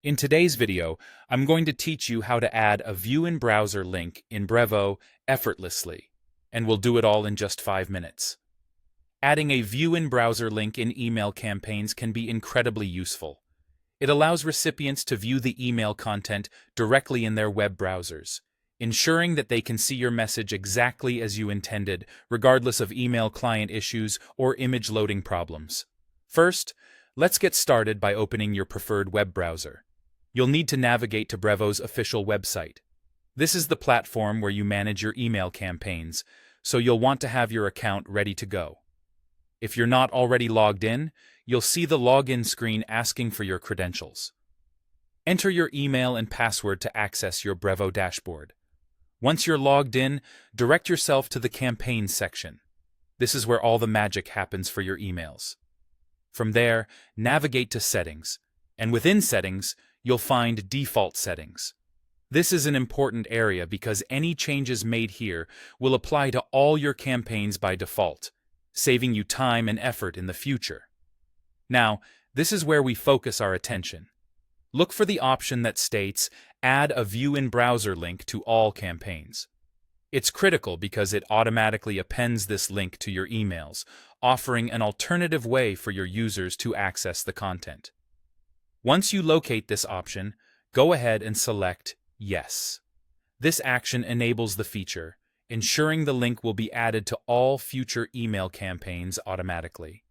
In today's video, I'm going to teach you how to add a View in Browser link in Brevo effortlessly, and we'll do it all in just 5 minutes. Adding a View in Browser link in email campaigns can be incredibly useful. It allows recipients to view the email content directly in their web browsers, ensuring that they can see your message exactly as you intended, regardless of email client issues or image loading problems. First, let's get started by opening your preferred web browser. You'll need to navigate to Brevo's official website. This is the platform where you manage your email campaigns, so you'll want to have your account ready to go. If you're not already logged in, you'll see the login screen asking for your credentials. Enter your email and password to access your Brevo dashboard. Once you're logged in, direct yourself to the Campaigns section. This is where all the magic happens for your emails. From there, navigate to Settings, and within Settings, you'll find Default Settings. This is an important area because any changes made here will apply to all your campaigns by default, saving you time and effort in the future. Now, this is where we focus our attention. Look for the option that states Add a View in Browser link to all campaigns. It's critical because it automatically appends this link to your emails, offering an alternative way for your users to access the content. Once you locate this option, go ahead and select Yes. This action enables the feature, ensuring the link will be added to all future email campaigns automatically.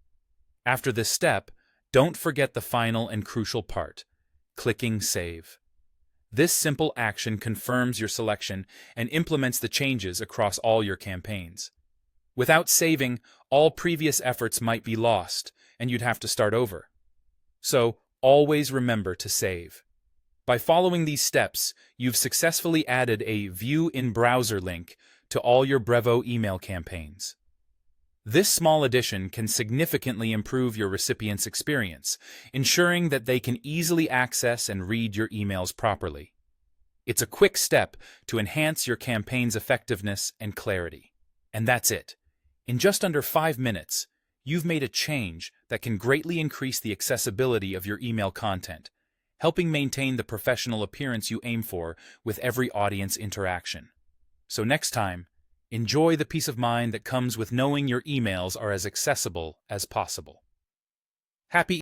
After this step, don't forget the final and crucial part, clicking Save. This simple action confirms your selection and implements the changes across all your campaigns. Without saving, all previous efforts might be lost, and you'd have to start over. So, always remember to save. By following these steps, you've successfully added a View in Browser link to all your Brevo email campaigns. This small addition can significantly improve your recipient's experience, ensuring that they can easily access and read your emails properly. It's a quick step to enhance your campaign's effectiveness and clarity. And that's it. In just under 5 minutes, you've made a change that can greatly increase the accessibility of your email content, helping maintain the professional appearance you aim for with every audience interaction. So next time, enjoy the peace of mind that comes with knowing your emails are as accessible as possible. Happy